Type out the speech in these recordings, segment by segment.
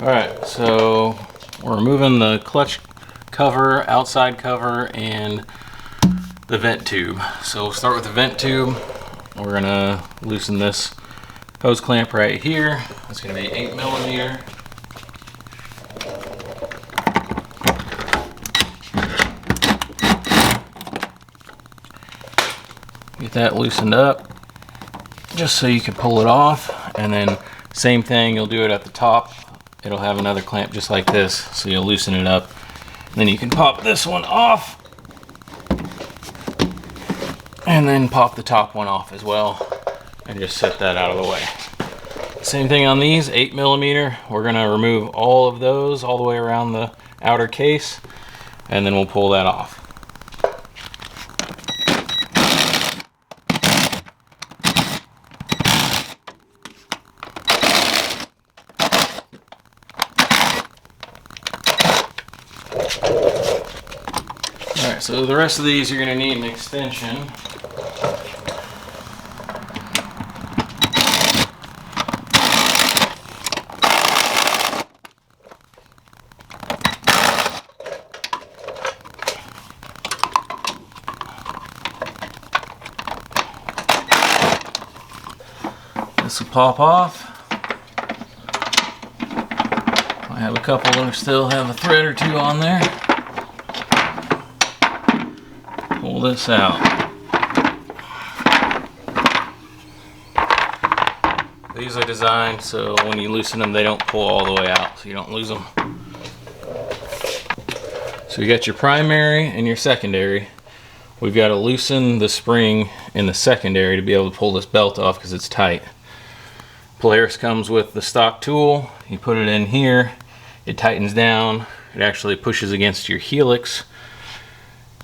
Alright, so we're removing the clutch cover, outside cover, and the vent tube. So we'll start with the vent tube. We're gonna loosen this hose clamp right here. It's gonna be 8mm. Get that loosened up just so you can pull it off, and then same thing, you'll do it at the top. It'll have another clamp just like this, so you'll loosen it up. Then you can pop this one off, and then pop the top one off as well, and just set that out of the way. Same thing on these, 8mm. We're gonna remove all of those all the way around the outer case, and then we'll pull that off. Alright, so the rest of these you're going to need an extension. This will pop off. I have a couple that still have a thread or two on there. Pull this out. These are designed so when you loosen them they don't pull all the way out, so you don't lose them. So you got your primary and your secondary. We've got to loosen the spring in the secondary to be able to pull this belt off because it's tight. Polaris comes with the stock tool. You put it in here, it tightens down, it actually pushes against your helix,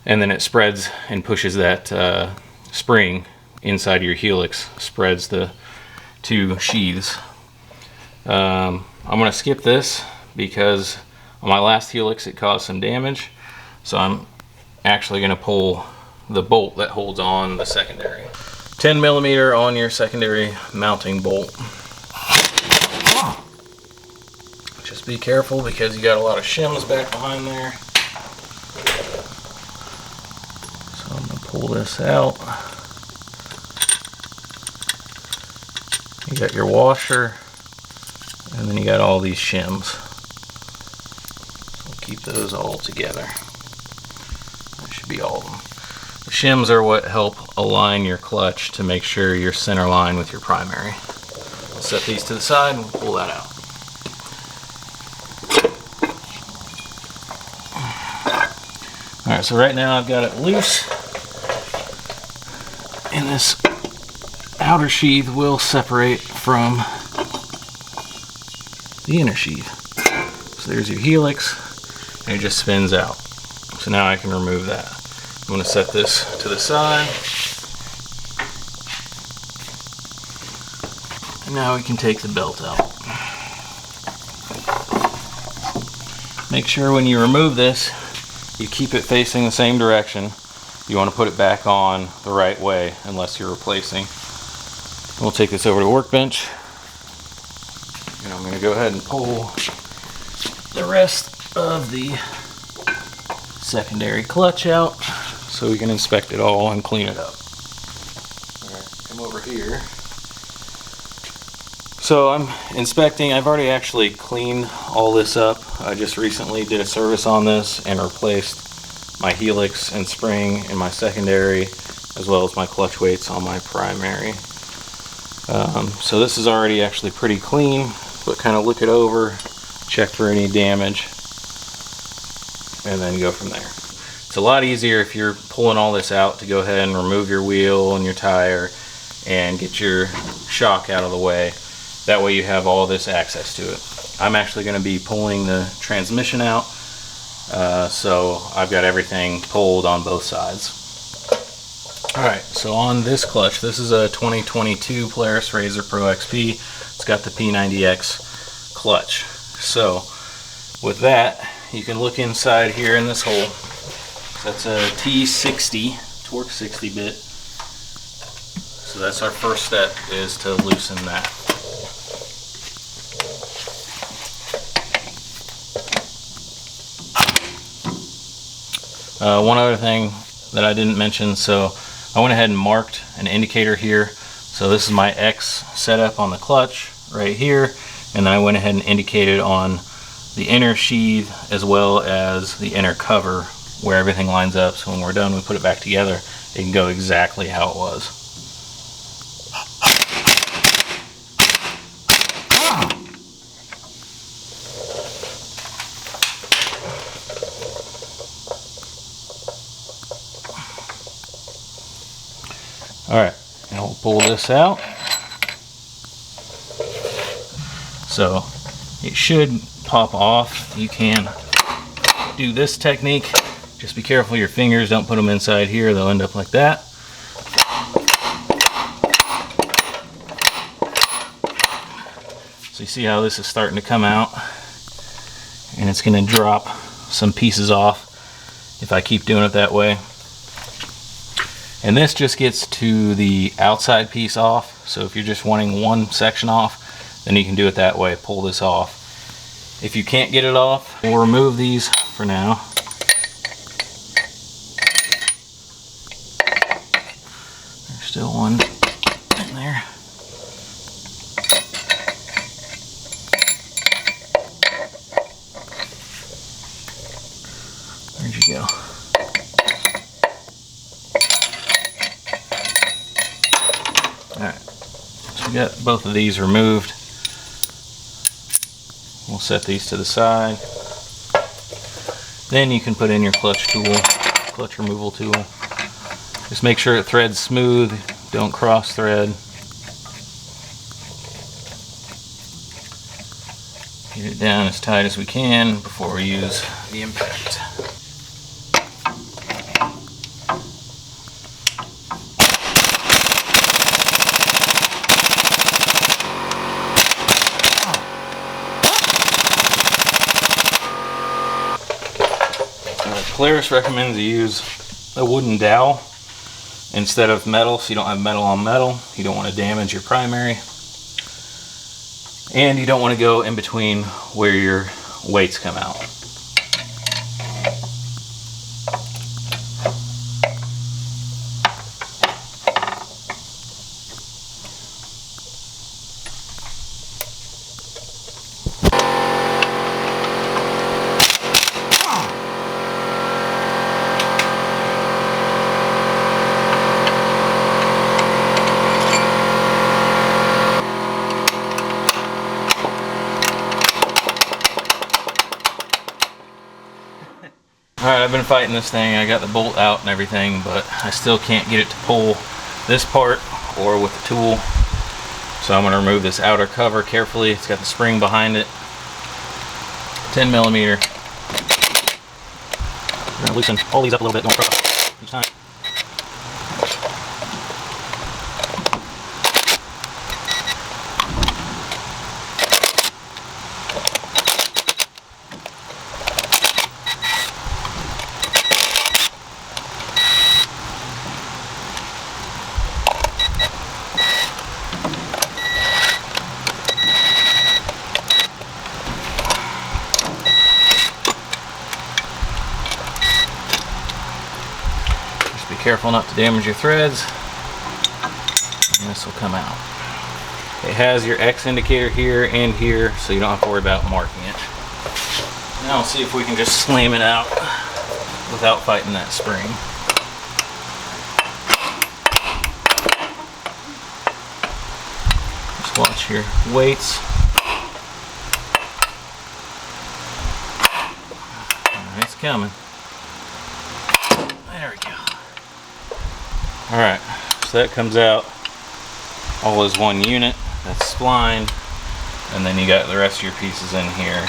and then it spreads and pushes that spring inside your helix, spreads the two sheaths. I'm going to skip this because on my last helix it caused some damage, so I'm actually going to pull the bolt that holds on the secondary. 10mm on your secondary mounting bolt. Just be careful because you got a lot of shims back behind there. Pull this out. You got your washer, and then you got all these shims. So keep those all together. That should be all of them. The shims are what help align your clutch to make sure you're center line with your primary. I'll set these to the side and we'll pull that out. Alright, so right now I've got it loose. And this outer sheath will separate from the inner sheath. So there's your helix, and it just spins out. So now I can remove that. I'm going to set this to the side. And now we can take the belt out. Make sure when you remove this, you keep it facing the same direction. You want to put it back on the right way unless you're replacing. We'll take this over to the workbench, and I'm going to go ahead and pull the rest of the secondary clutch out so we can inspect it all and clean it up. Alright, come over here. So I'm inspecting. I've already actually cleaned all this up. I just recently did a service on this and replaced my helix and spring in my secondary, as well as my clutch weights on my primary. So this is already actually pretty clean, but kind of look it over, check for any damage, and then go from there. It's a lot easier if you're pulling all this out to go ahead and remove your wheel and your tire and get your shock out of the way. That way you have all this access to it. I'm actually going to be pulling the transmission out. So I've got everything pulled on both sides. Alright, so on this clutch, this is a 2022 Polaris RZR Pro XP. It's got the P90X clutch. So with that, you can look inside here in this hole. That's a T60, Torx 60 bit. So that's our first step, is to loosen that. One other thing that I didn't mention, so I went ahead and marked an indicator here. So this is my X setup on the clutch right here, and then I went ahead and indicated on the inner sheath as well as the inner cover where everything lines up, so when we're done we put it back together, it can go exactly how it was. Alright, now we'll pull this out. So it should pop off. You can do this technique. Just be careful your fingers, don't put them inside here, they'll end up like that. So you see how this is starting to come out, and it's going to drop some pieces off if I keep doing it that way. And this just gets to the outside piece off, so if you're just wanting one section off, then you can do it that way, pull this off. If you can't get it off, we'll remove these for now. There's still one in there. Where'd you go? Alright, so we got both of these removed. We'll set these to the side. Then you can put in your clutch tool, clutch removal tool. Just make sure it threads smooth, don't cross thread. Get it down as tight as we can before we use the impact. Polaris recommends you use a wooden dowel instead of metal, so you don't have metal on metal. You don't want to damage your primary, and you don't want to go in between where your weights come out. Alright, I've been fighting this thing. I got the bolt out and everything, but I still can't get it to pull this part or with the tool. So I'm going to remove this outer cover carefully. It's got the spring behind it. 10 millimeter. I'm going to loosen all these up a little bit, don't cross each time. Careful not to damage your threads, and this will come out. It has your X indicator here and here, so you don't have to worry about marking it. Now we'll see if we can just slam it out without fighting that spring. Just watch your weights. It's coming. There we go. Alright, so that comes out all as one unit. That's splined, and then you got the rest of your pieces in here.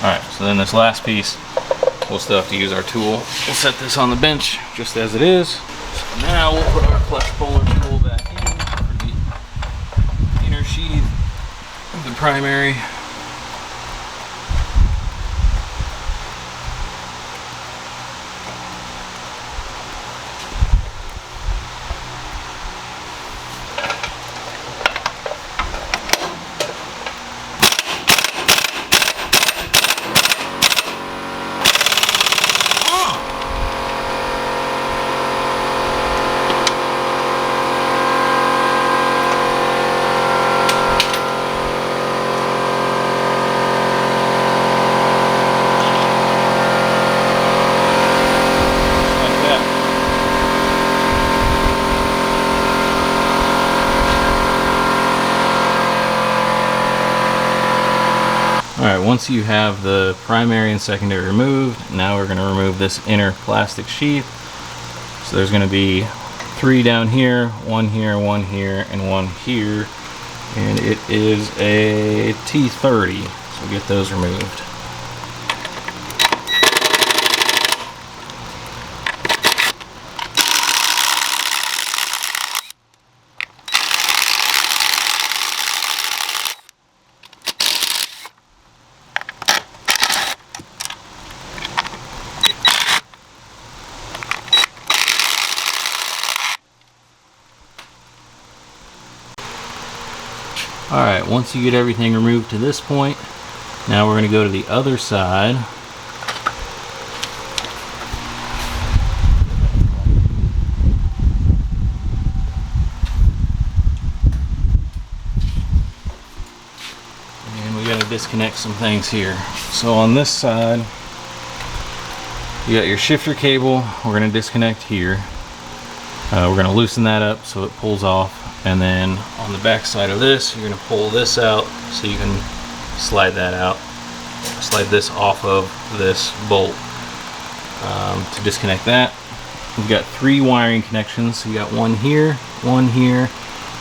Alright, so then this last piece, we'll still have to use our tool. We'll set this on the bench just as it is. So now we'll put our clutch puller tool back in for the inner sheath of the primary. Alright, once you have the primary and secondary removed, now we're going to remove this inner plastic sheath. So there's going to be 3 down here, 1 here, 1 here, and 1 here. And it is a T30, so we'll get those removed. Alright, once you get everything removed to this point, now we're going to go to the other side. And we got to disconnect some things here. So on this side, you got your shifter cable. We're going to disconnect here. We're going to loosen that up so it pulls off. And then on the back side of this, you're going to pull this out so you can slide that out. Slide this off of this bolt to disconnect that. We've got 3 wiring connections. So you got 1 here, 1 here,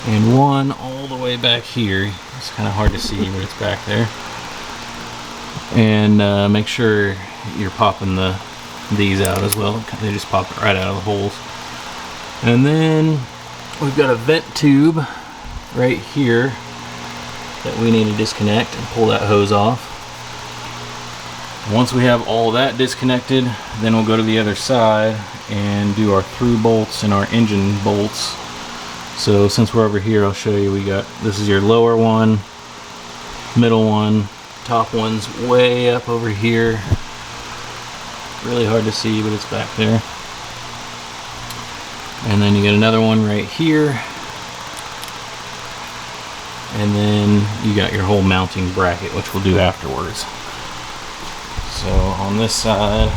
and 1 all the way back here. It's kind of hard to see, but it's back there. And make sure you're popping these out as well. They just pop right out of the holes. And then we've got a vent tube right here that we need to disconnect and pull that hose off. Once we have all that disconnected, then we'll go to the other side and do our through bolts and our engine bolts. So since we're over here, I'll show you. This is your lower one, middle one, top one's way up over here. Really hard to see, but it's back there. And then you get another one right here. And then you got your whole mounting bracket, which we'll do afterwards. So on this side,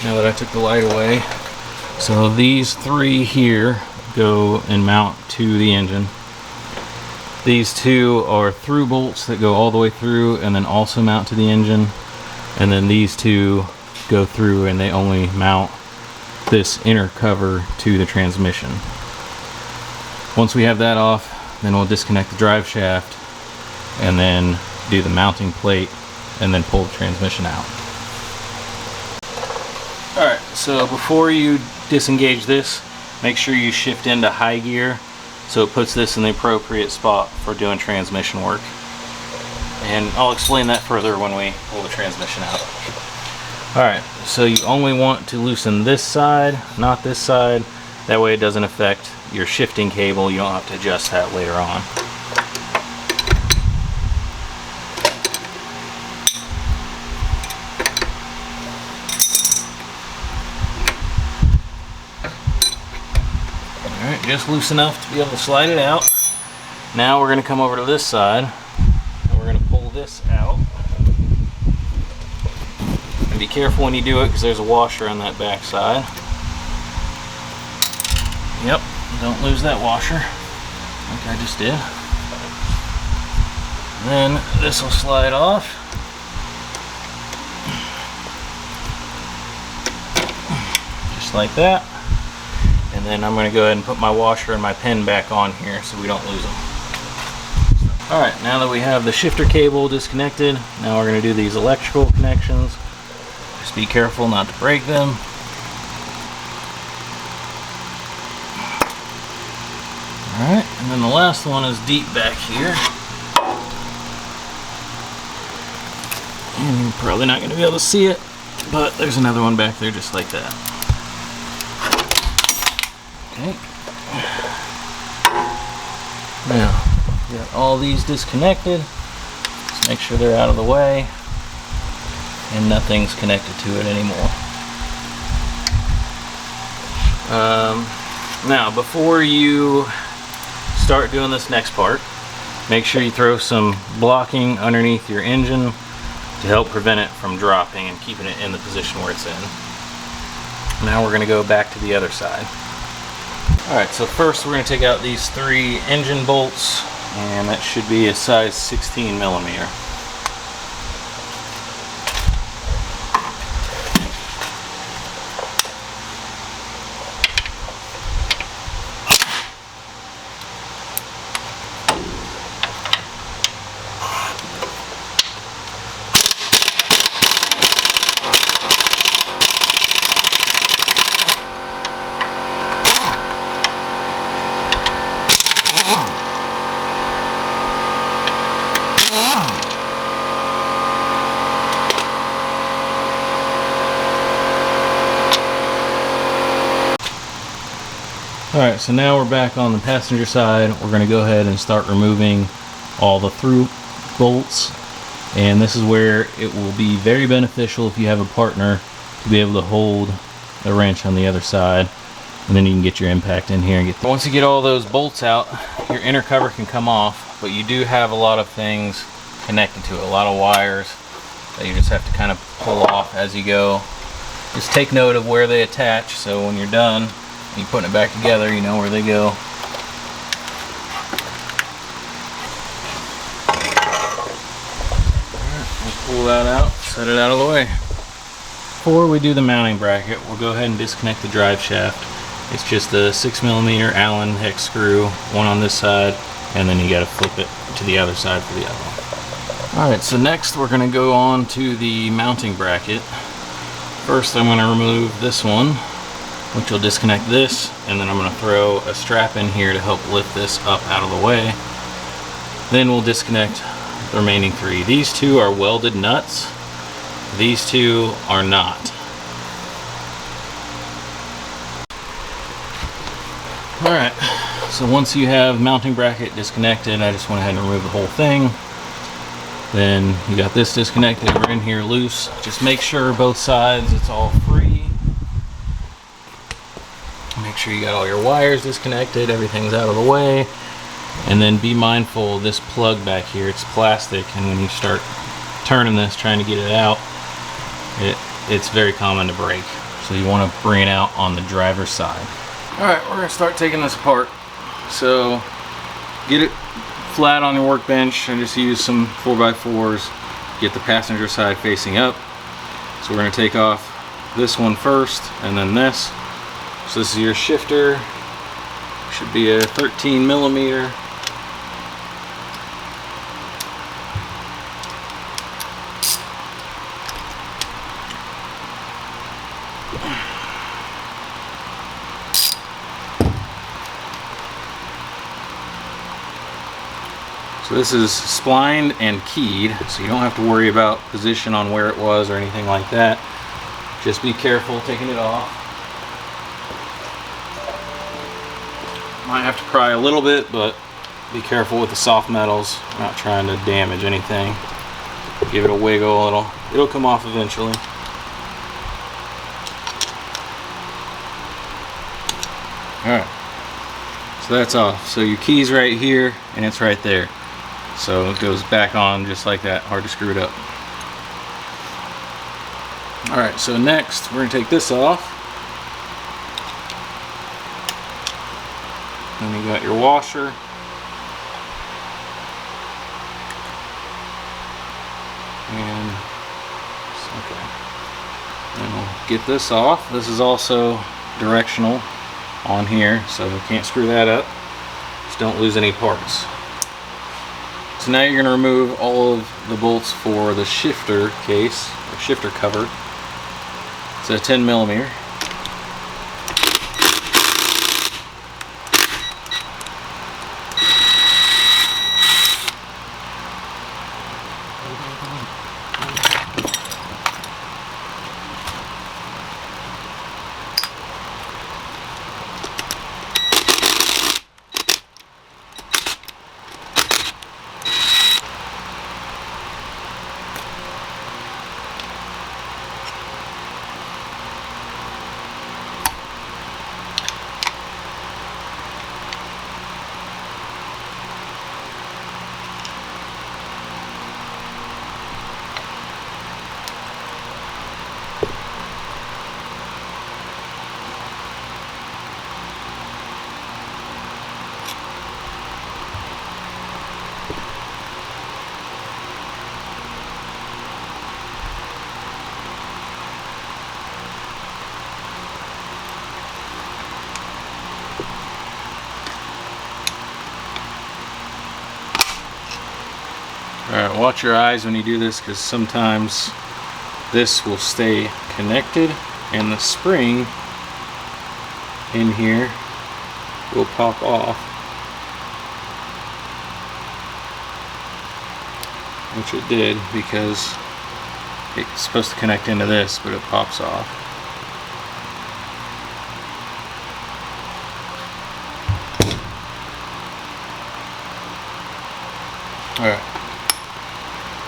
now that I took the light away, so these 3 here go and mount to the engine. These 2 are through bolts that go all the way through and then also mount to the engine. And then these 2 go through and they only mount this inner cover to the transmission. Once we have that off, then we'll disconnect the drive shaft and then do the mounting plate and then pull the transmission out. Alright, so before you disengage this, make sure you shift into high gear so it puts this in the appropriate spot for doing transmission work. And I'll explain that further when we pull the transmission out. Alright, so you only want to loosen this side, not this side. That way it doesn't affect your shifting cable. You don't have to adjust that later on. Alright, just loose enough to be able to slide it out. Now we're going to come over to this side and we're going to pull this out. And be careful when you do it because there's a washer on that back side. Yep, don't lose that washer like I just did. Then this will slide off. Just like that. And then I'm going to go ahead and put my washer and my pin back on here so we don't lose them. Alright, now that we have the shifter cable disconnected, now we're going to do these electrical connections. Just be careful not to break them. Alright, and then the last one is deep back here. And you're probably not going to be able to see it, but there's another one back there just like that. Okay. Now, we got all these disconnected. Just make sure they're out of the way. And nothing's connected to it anymore. Now, before you start doing this next part, make sure you throw some blocking underneath your engine to help prevent it from dropping and keeping it in the position where it's in. Now we're going to go back to the other side. Alright, so first we're going to take out these 3 engine bolts, and that should be a size 16 millimeter. Alright, so now we're back on the passenger side. We're going to go ahead and start removing all the through bolts. And this is where it will be very beneficial if you have a partner to be able to hold the wrench on the other side. And then you can get your impact in here and get. Once you get all those bolts out, your inner cover can come off, but you do have a lot of things connected to it, a lot of wires that you just have to kind of pull off as you go. Just take note of where they attach, so when you're done, you putting it back together, you know where they go. Alright, we'll pull that out, set it out of the way. Before we do the mounting bracket, we'll go ahead and disconnect the drive shaft. It's just a 6mm Allen hex screw, one on this side, and then you got to flip it to the other side for the other one. Alright, so next we're going to go on to the mounting bracket. First I'm going to remove this one, which will disconnect this, and then I'm going to throw a strap in here to help lift this up out of the way. Then we'll disconnect the remaining three. These two are welded nuts. These two are not. Alright, so once you have mounting bracket disconnected, I just went ahead and removed the whole thing. Then you got this disconnected, we're in here loose. Just make sure both sides it's all free. Make sure you got all your wires disconnected, everything's out of the way. And then be mindful of this plug back here, it's plastic, and when you start turning this, trying to get it out, it's very common to break. So you want to bring it out on the driver's side. Alright, we're going to start taking this apart. So get it flat on your workbench and just use some 4x4s. Get the passenger side facing up. So we're going to take off this one first and then this. So this is your shifter. Should be a 13mm. So this is splined and keyed, so you don't have to worry about position on where it was or anything like that. Just be careful taking it off. Might have to pry a little bit, but be careful with the soft metals. Not trying to damage anything. Give it a wiggle, it'll come off eventually. Alright, so that's off. So your key's right here and it's right there. So it goes back on just like that, hard to screw it up. Alright, so next we're going to take this off. Then you got your washer. And, okay. Then we'll get this off. This is also directional on here, so we can't screw that up. Just don't lose any parts. So now you're going to remove all of the bolts for the shifter case, or shifter cover. It's a 10mm. Alright, watch your eyes when you do this, because sometimes this will stay connected and the spring in here will pop off, which it did because it's supposed to connect into this, but it pops off. Alright.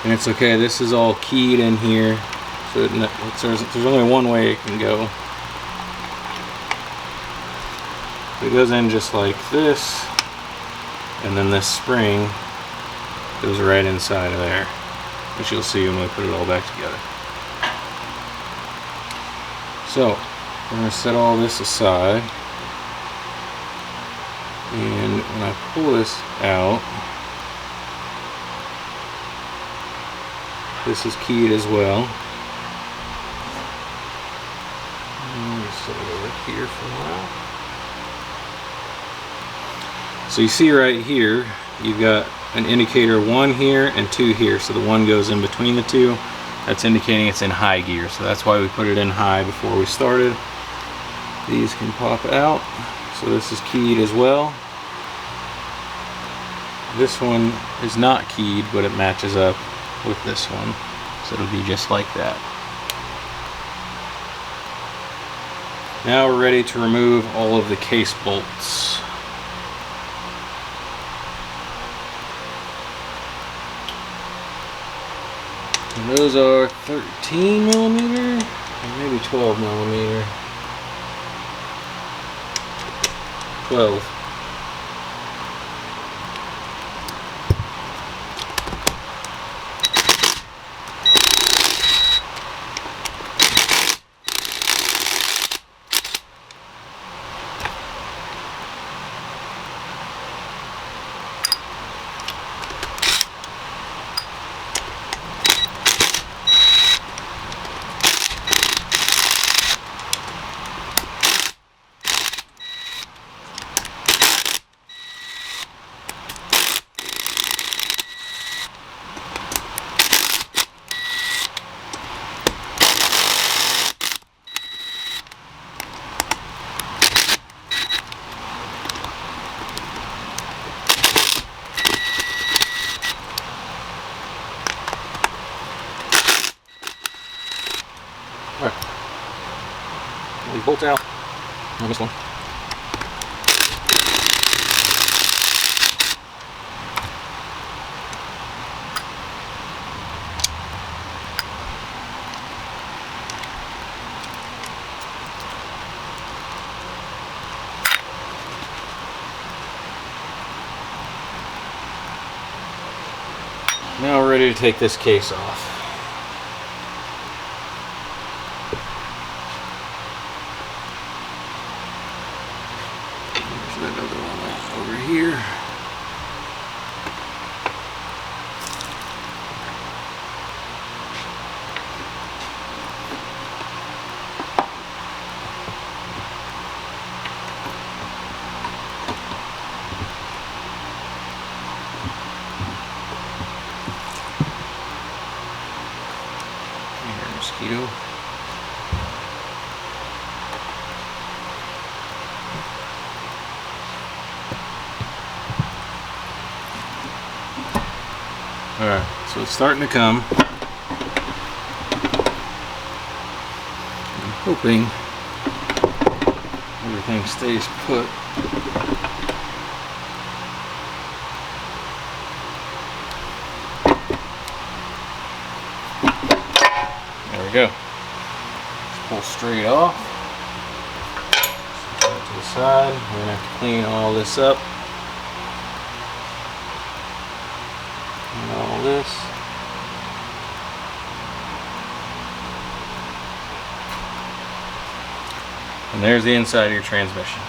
And it's okay, this is all keyed in here. So there's only one way it can go. It goes in just like this, and then this spring goes right inside of there, which you'll see when we put it all back together. So we're going to set all this aside, and when I pull this out, this is keyed as well. Let me set it over here for a while. So you see right here, you've got an indicator 1 here and 2 here. So the 1 goes in between the 2. That's indicating it's in high gear. So that's why we put it in high before we started. These can pop out. So this is keyed as well. This one is not keyed, but it matches up with this one. So it'll be just like that. Now we're ready to remove all of the case bolts. And those are 13 millimeter, or maybe 12 millimeter. 12. These bolts out. I missed one. Now we're ready to take this case off. There's another one over here. Mosquito. Alright, so it's starting to come. I'm hoping everything stays put. There we go. Just pull straight off. Set that to the side. We're going to have to clean all this up. And all this. And there's the inside of your transmission.